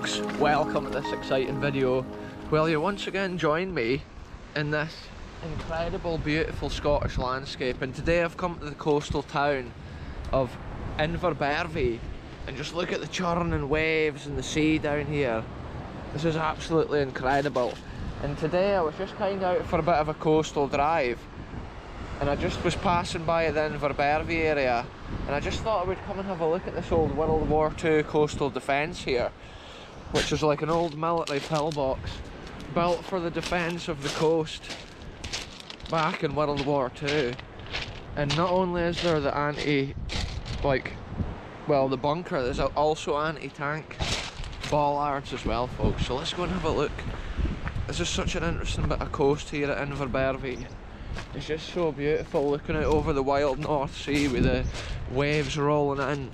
folks, welcome to this exciting video. Well, you once again join me in this incredible, beautiful Scottish landscape, and today I've come to the coastal town of Inverbervie, and just look at the churning waves and the sea down here. This is absolutely incredible. And today I was just kind of out for a bit of a coastal drive, and I just was passing by the Inverbervie area, and I just thought I would come and have a look at this old World War II coastal defence here, which is like an old military pillbox built for the defence of the coast back in World War II. And not only is there the the bunker, there's also anti-tank bollards as well, folks. So let's go and have a look. This is such an interesting bit of coast here at Inverbervie. It's just so beautiful, looking out over the wild North Sea with the waves rolling in.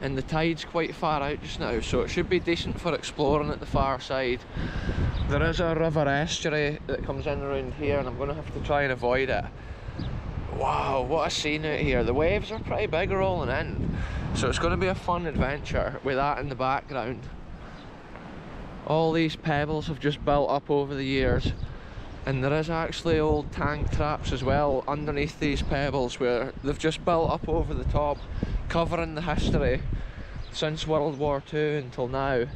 And the tide's quite far out just now, so it should be decent for exploring at the far side. There is a river estuary that comes in around here, and I'm going to have to try and avoid it. Wow, what a scene out here. The waves are pretty big rolling in, so it's going to be a fun adventure with that in the background. All these pebbles have just built up over the years, and there is actually old tank traps as well underneath these pebbles where they've just built up over the top, covering the history since World War II until now.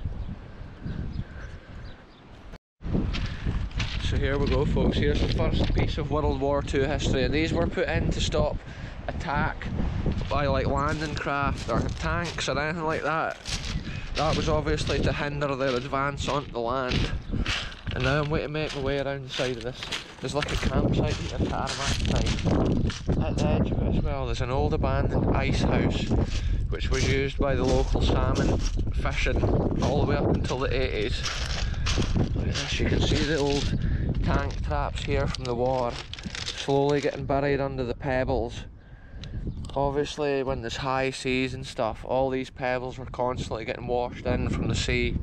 So here we go, folks. Here's the first piece of World War II history, and these were put in to stop attack by like landing craft or tanks or anything like that. That was obviously to hinder their advance onto the land. And now I'm waiting to make my way around the side of this. There's like a campsite here, a caravan type. At the edge of it as well, there's an old abandoned ice house, which was used by the local salmon fishing all the way up until the 80s. Look at this, you can see the old tank traps here from the war, slowly getting buried under the pebbles. Obviously when there's high seas and stuff, all these pebbles were constantly getting washed in from the sea.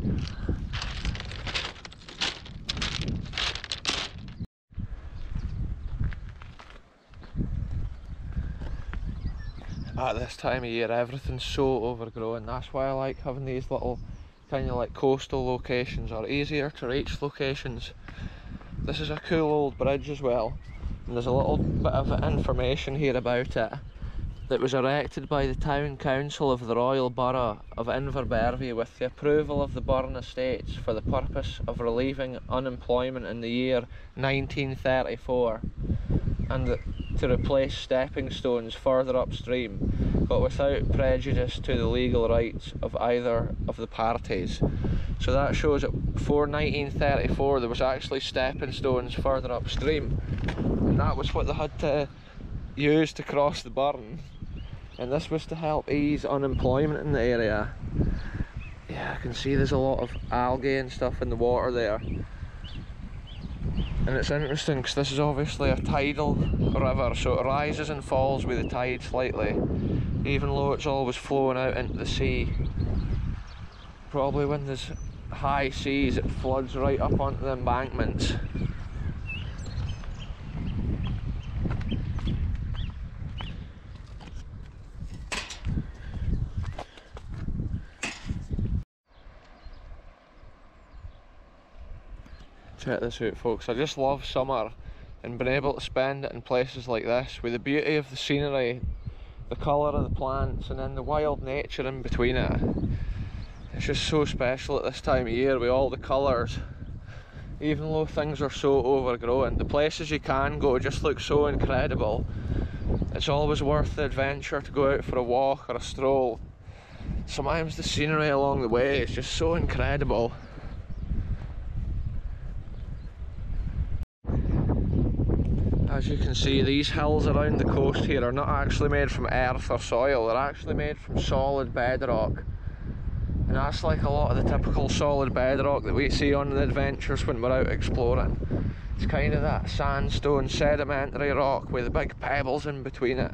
At this time of year, everything's so overgrown. That's why I like having these little kind of like coastal locations or easier to reach locations. This is a cool old bridge as well, and there's a little bit of information here about it. That was erected by the Town Council of the Royal Borough of Inverbervie with the approval of the Burren Estates for the purpose of relieving unemployment in the year 1934, and to replace stepping stones further upstream, but without prejudice to the legal rights of either of the parties. So that shows that before 1934 there was actually stepping stones further upstream, and that was what they had to use to cross the Burren, and this was to help ease unemployment in the area. Yeah, I can see there's a lot of algae and stuff in the water there. And it's interesting because this is obviously a tidal river, so it rises and falls with the tide slightly, even though it's always flowing out into the sea. Probably when there's high seas it floods right up onto the embankments. Check this out, folks. I just love summer and being able to spend it in places like this with the beauty of the scenery, the colour of the plants, and then the wild nature in between it. It's just so special at this time of year with all the colours. Even though things are so overgrown, the places you can go just look so incredible. It's always worth the adventure to go out for a walk or a stroll. Sometimes the scenery along the way is just so incredible. As you can see, these hills around the coast here are not actually made from earth or soil, they're actually made from solid bedrock. And that's like a lot of the typical solid bedrock that we see on the adventures when we're out exploring. It's kind of that sandstone sedimentary rock with the big pebbles in between it.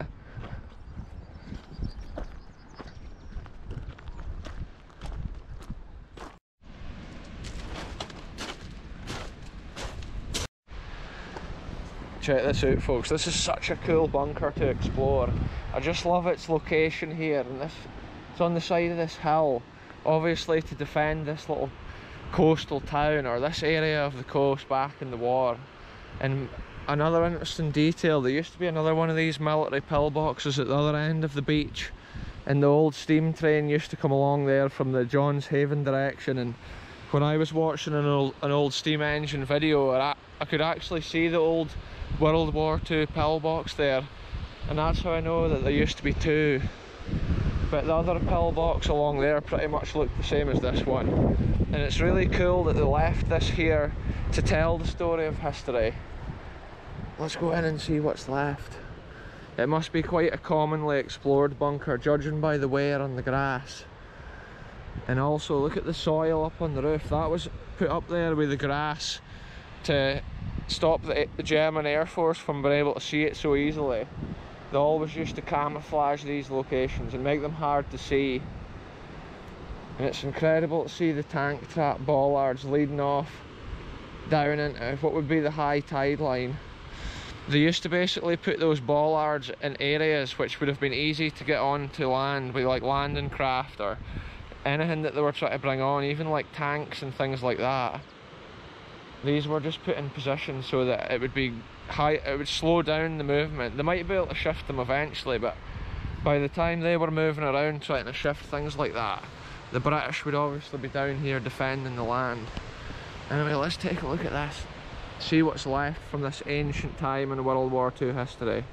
Check this out, folks. This is such a cool bunker to explore. I just love its location here, and it's on the side of this hill obviously to defend this little coastal town, or this area of the coast back in the war. And another interesting detail, there used to be another one of these military pillboxes at the other end of the beach, and the old steam train used to come along there from the Johns Haven direction. And when I was watching an old steam engine video, I could actually see the old World War II pillbox there, and that's how I know that there used to be two. But the other pillbox along there pretty much looked the same as this one, and it's really cool that they left this here to tell the story of history. Let's go in and see what's left. It must be quite a commonly explored bunker, judging by the wear on the grass. And also look at the soil up on the roof. That was put up there with the grass to stop the German Air Force from being able to see it so easily. They always used to camouflage these locations and make them hard to see. And it's incredible to see the tank trap bollards leading off down into what would be the high tide line. They used to basically put those bollards in areas which would have been easy to get on to land with, like landing craft or anything that they were trying to bring on, even like tanks and things like that. These were just put in position so that it would be high, it would slow down the movement. They might be able to shift them eventually, but by the time they were moving around trying to shift things like that, the British would obviously be down here defending the land. Anyway, let's take a look at this, see what's left from this ancient time in World War II history.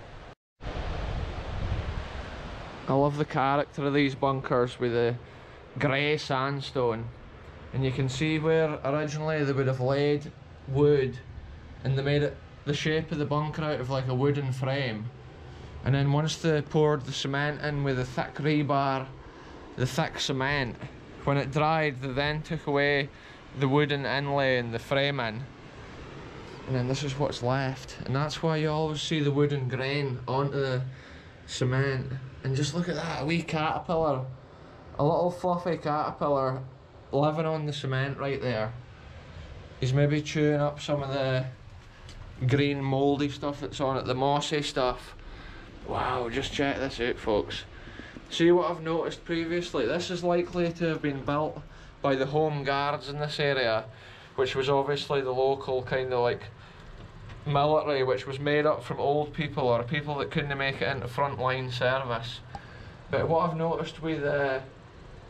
I love the character of these bunkers with the grey sandstone, and you can see where originally they would have laid wood and they made it the shape of the bunker out of like a wooden frame, and then once they poured the cement in with the thick rebar, the thick cement, when it dried they then took away the wooden inlay and the framing, and then this is what's left. And that's why you always see the wooden grain onto the cement. And just look at that, a wee caterpillar, a little fluffy caterpillar living on the cement right there. He's maybe chewing up some of the green mouldy stuff that's on it, the mossy stuff. Wow, just check this out, folks. See what I've noticed previously? This is likely to have been built by the Home Guards in this area, which was obviously the local kind of like military, which was made up from old people or people that couldn't make it into frontline service. But what I've noticed with the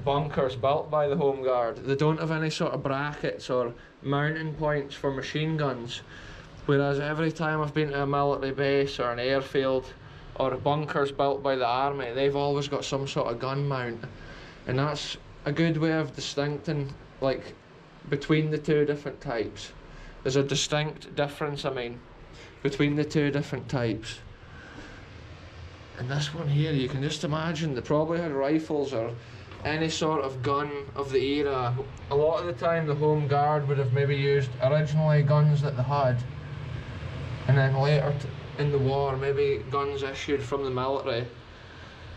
bunkers built by the Home Guard, they don't have any sort of brackets or mounting points for machine guns, whereas every time I've been to a military base or an airfield or bunkers built by the army, they've always got some sort of gun mount. And that's a good way of distincting, like, between the two different types. There's a distinct difference, I mean, between the two different types. And this one here, you can just imagine they probably had rifles or any sort of gun of the era. A lot of the time the Home Guard would have maybe used originally guns that they had, and then later in the war maybe guns issued from the military.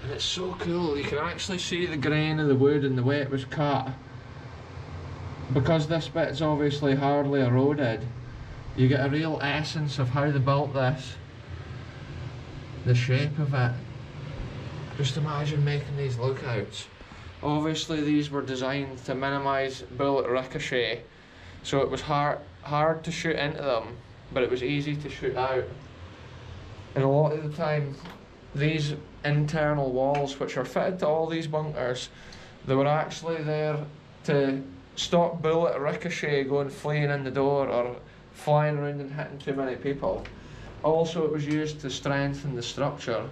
And it's so cool, you can actually see the grain of the wood and the way it was cut. Because this bit's obviously hardly eroded, you get a real essence of how they built this, the shape of it. Just imagine making these lookouts. Obviously these were designed to minimise bullet ricochet, so it was hard to shoot into them, but it was easy to shoot out. And a lot of the time these internal walls, which are fitted to all these bunkers, they were actually there to stop bullet ricochet going fleeing in the door or flying around and hitting too many people. Also, it was used to strengthen the structure,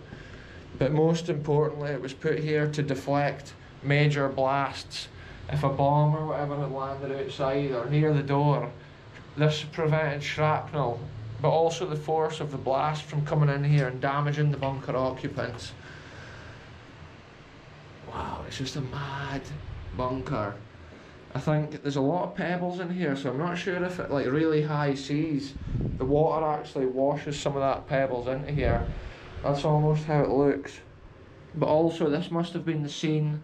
but most importantly it was put here to deflect major blasts. If a bomb or whatever had landed outside or near the door, this prevented shrapnel, but also the force of the blast from coming in here and damaging the bunker occupants. Wow, it's just a mad bunker. I think there's a lot of pebbles in here, so I'm not sure if at like really high seas the water actually washes some of that pebbles into here. That's almost how it looks. But also this must have been the scene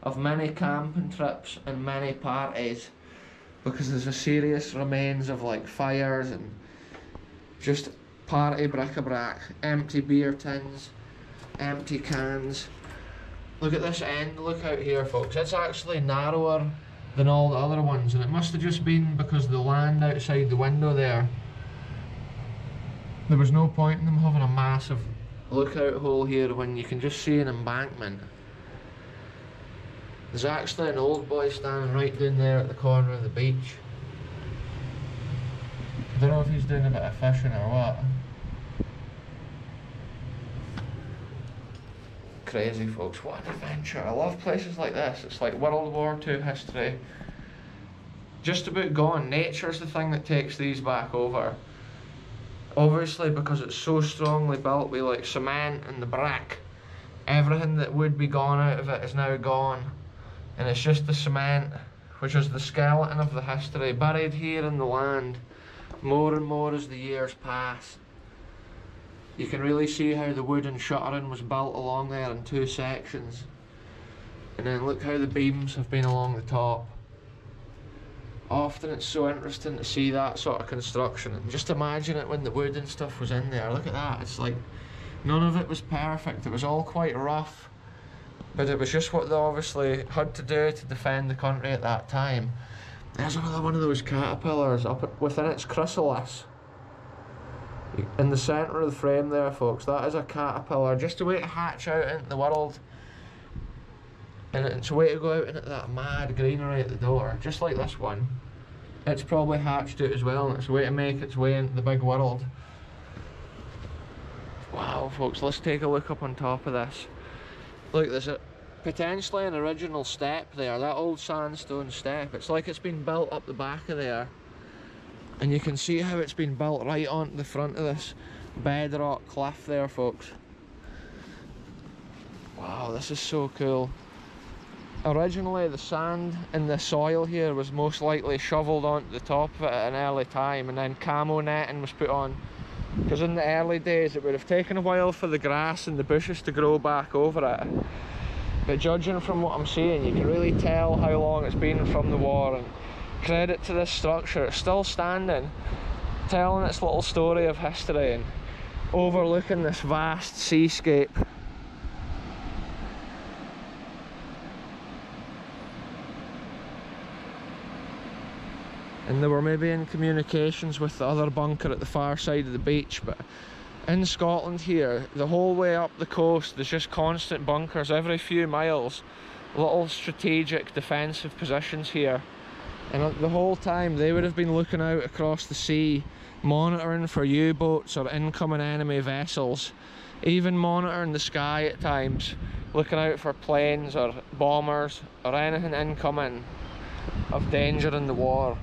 of many camping trips and many parties, because there's a serious remains of like fires and just party bric-a-brac, empty beer tins, empty cans. Look at this end, look out here folks, it's actually narrower than all the other ones, and it must have just been because the land outside the window there was no point in them having a massive lookout hole here when you can just see an embankment. There's actually an old boy standing right down there at the corner of the beach. I don't know if he's doing a bit of fishing or what. Crazy folks, what an adventure. I love places like this. It's like World War II history. Just about gone. Nature's the thing that takes these back over. Obviously because it's so strongly built with like cement and the brick, everything that would be gone out of it is now gone. And it's just the cement, which is the skeleton of the history, buried here in the land more and more as the years pass. You can really see how the wooden shuttering was built along there in two sections. And then look how the beams have been along the top. Often it's so interesting to see that sort of construction. And just imagine it when the wood and stuff was in there. Look at that, it's like none of it was perfect. It was all quite rough. But it was just what they obviously had to do to defend the country at that time. There's another one of those caterpillars up within its chrysalis. In the centre of the frame there folks, that is a caterpillar, just a way to hatch out into the world. And it's a way to go out into that mad greenery at the door, just like this one. It's probably hatched out as well, and it's a way to make its way into the big world. Wow folks, let's take a look up on top of this. Look, there's potentially an original step there, that old sandstone step. It's like it's been built up the back of there. And you can see how it's been built right onto the front of this bedrock cliff there folks. Wow, this is so cool. Originally the sand in the soil here was most likely shovelled onto the top of it at an early time, and then camo netting was put on. Because in the early days it would have taken a while for the grass and the bushes to grow back over it. But judging from what I'm seeing, you can really tell how long it's been from the war, and credit to this structure, it's still standing, telling its little story of history and overlooking this vast seascape. And they were maybe in communications with the other bunker at the far side of the beach, but in Scotland here, the whole way up the coast, there's just constant bunkers every few miles, little strategic defensive positions here. And the whole time they would have been looking out across the sea, monitoring for U-boats or incoming enemy vessels, even monitoring the sky at times, looking out for planes or bombers or anything incoming of danger in the war.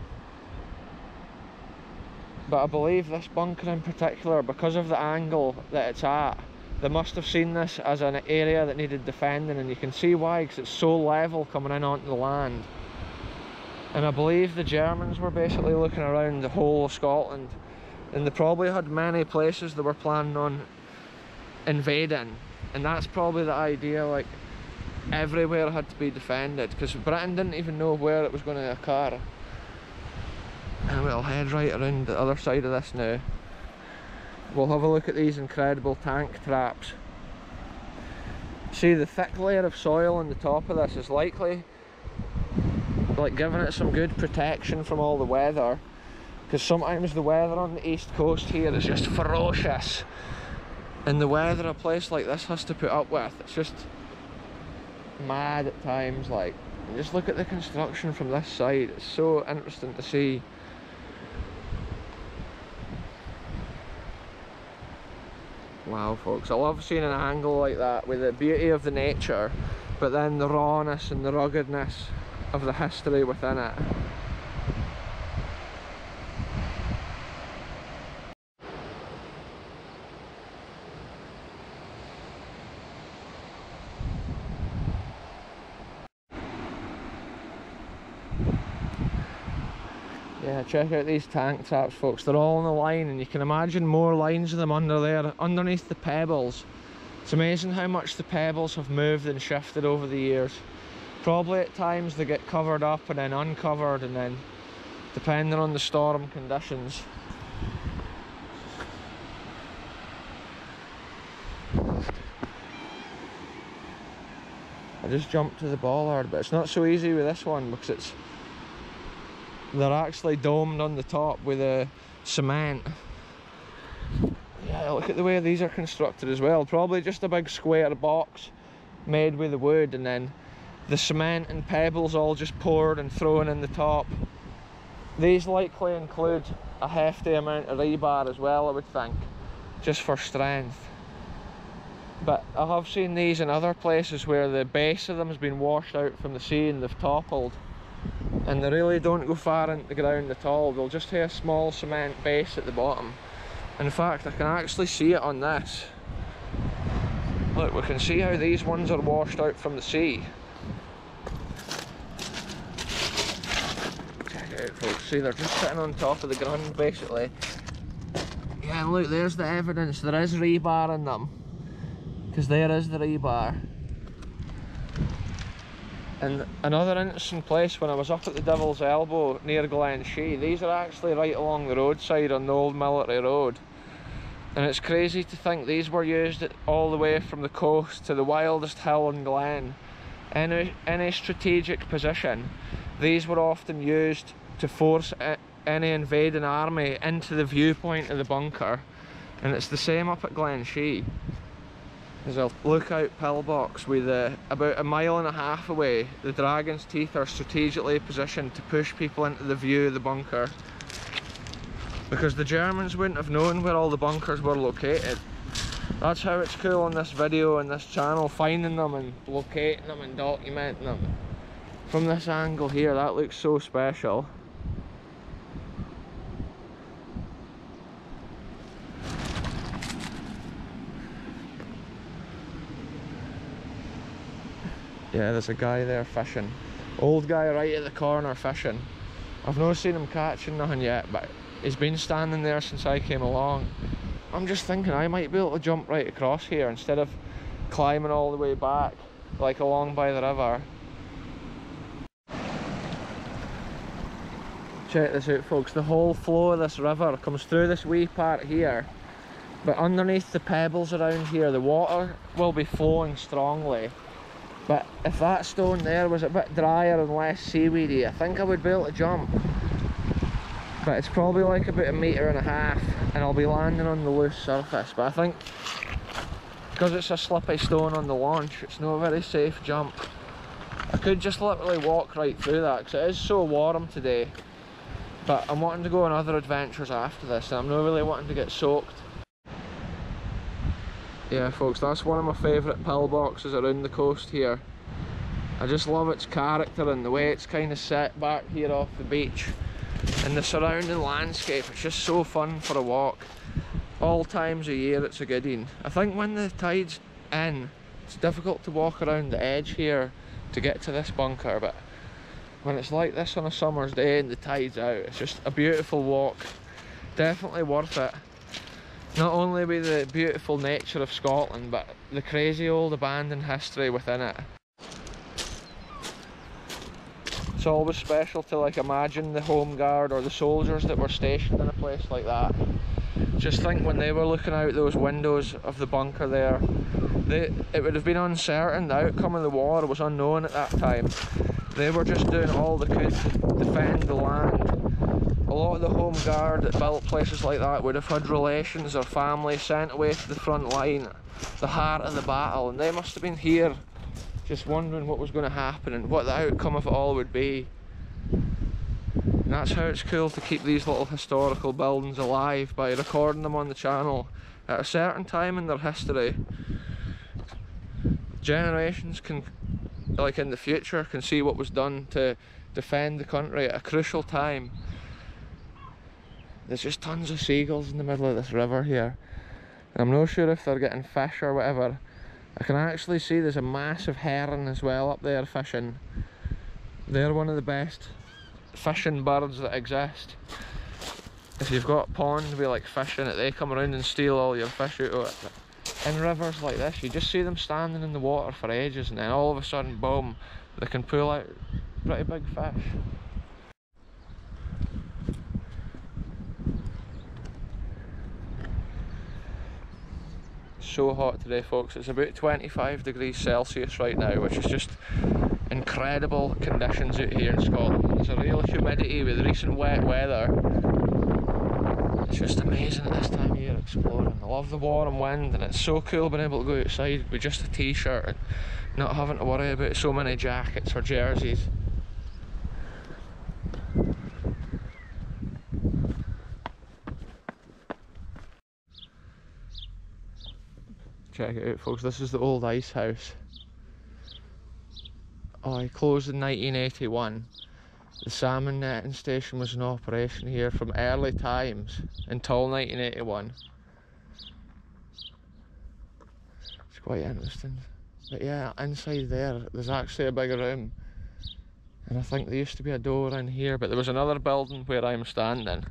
But I believe this bunker in particular, because of the angle that it's at, they must have seen this as an area that needed defending, and you can see why, because it's so level coming in onto the land. And I believe the Germans were basically looking around the whole of Scotland, and they probably had many places they were planning on invading, and that's probably the idea, like everywhere had to be defended, because Britain didn't even know where it was going to occur. And we'll head right around the other side of this now. We'll have a look at these incredible tank traps. See, the thick layer of soil on the top of this is likely like giving it some good protection from all the weather, because sometimes the weather on the east coast here is just ferocious, and the weather a place like this has to put up with, it's just mad at times. Like, and just look at the construction from this side, it's so interesting to see. Wow folks, I love seeing an angle like that with the beauty of the nature, but then the rawness and the ruggedness of the history within it. Yeah, check out these tank traps folks, they're all on the line, and you can imagine more lines of them under there, underneath the pebbles. It's amazing how much the pebbles have moved and shifted over the years. Probably at times they get covered up and then uncovered, and then depending on the storm conditions. just jumped to the bollard, but it's not so easy with this one because they're actually domed on the top with a cement. Yeah, look at the way these are constructed as well. Probably just a big square box made with the wood, and then the cement and pebbles all just poured and thrown in the top. These likely include a hefty amount of rebar as well, I would think, just for strength. But I have seen these in other places where the base of them has been washed out from the sea and they've toppled, and they really don't go far into the ground at all. They'll just have a small cement base at the bottom. In fact, I can actually see it on this. Look, we can see how these ones are washed out from the sea. Check it out, folks. See, they're just sitting on top of the ground, basically. Yeah, and look, there's the evidence. There is rebar in them, because there is the rebar. And another interesting place, when I was up at the Devil's Elbow near Glen Shee, these are actually right along the roadside on the old military road. And it's crazy to think these were used all the way from the coast to the wildest hill in Glen. Any strategic position, these were often used to force any invading army into the viewpoint of the bunker. And it's the same up at Glen Shee. There's a lookout pillbox with about 1.5 miles away. The Dragon's Teeth are strategically positioned to push people into the view of the bunker, because the Germans wouldn't have known where all the bunkers were located. That's how it's cool on this video and this channel, finding them and locating them and documenting them. From this angle here, that looks so special. Yeah, there's a guy there fishing. Old guy right at the corner fishing. I've not seen him catching nothing yet, but he's been standing there since I came along. I'm just thinking I might be able to jump right across here instead of climbing all the way back, like along by the river. Check this out, folks. The whole flow of this river comes through this wee part here, but underneath the pebbles around here, the water will be flowing strongly. But if that stone there was a bit drier and less seaweedy, I think I would be able to jump. But it's probably like about 1.5 meters, and I'll be landing on the loose surface. But I think because it's a slippy stone on the launch, it's not a very safe jump. I could just literally walk right through that because it is so warm today. But I'm wanting to go on other adventures after this, and I'm not really wanting to get soaked. Yeah, folks, that's one of my favourite pillboxes around the coast here. I just love its character and the way it's kind of set back here off the beach. And the surrounding landscape, it's just so fun for a walk. All times of year it's a good one. I think when the tide's in, it's difficult to walk around the edge here to get to this bunker, but when it's like this on a summer's day and the tide's out, it's just a beautiful walk. Definitely worth it. Not only with the beautiful nature of Scotland, but the crazy old abandoned history within it. It's always special to like imagine the home guard or the soldiers that were stationed in a place like that. Just think when they were looking out those windows of the bunker there, it would have been uncertain. The outcome of the war was unknown at that time. They were just doing all they could to defend the land. A lot of the home guard that built places like that would have had relations or family sent away to the front line, the heart of the battle, and they must have been here just wondering what was going to happen and what the outcome of it all would be. And that's how it's cool to keep these little historical buildings alive, by recording them on the channel at a certain time in their history. Generations can, like in the future, can see what was done to defend the country at a crucial time. There's just tons of seagulls in the middle of this river here. And I'm not sure if they're getting fish or whatever. I can actually see there's a massive heron as well up there fishing. They're one of the best fishing birds that exist. If you've got a pond with like fish in it, they come around and steal all your fish out of it. But in rivers like this, you just see them standing in the water for ages, and then all of a sudden, boom, they can pull out pretty big fish. so hot today, folks. It's about 25 degrees Celsius right now, which is just incredible conditions out here in Scotland. There's a real humidity with recent wet weather. It's just amazing at this time of year exploring. I love the warm wind, and it's so cool being able to go outside with just a t-shirt and not having to worry about so many jackets or jerseys. Check it out, folks, this is the old ice house. Oh, it closed in 1981. The salmon netting station was in operation here from early times until 1981. It's quite interesting. But yeah, inside there's actually a big room. And I think there used to be a door in here, but there was another building where I'm standing.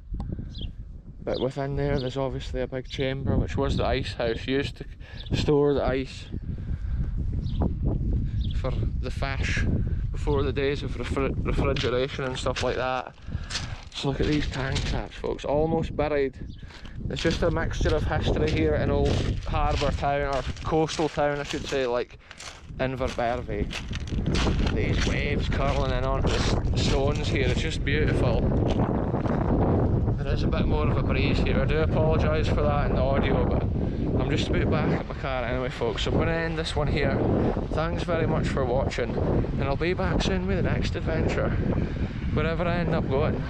But within there's obviously a big chamber, which was the ice house, used to store the ice for the fish before the days of refrigeration and stuff like that. So look at these tank traps, folks, almost buried. It's just a mixture of history here in old harbour town, or coastal town I should say, like Inverbervie. These waves curling in onto the stones here, it's just beautiful. There is a bit more of a breeze here, I do apologise for that in the audio, but I'm just about back at my car anyway, folks, so I'm going to end this one here. Thanks very much for watching, and I'll be back soon with the next adventure, wherever I end up going.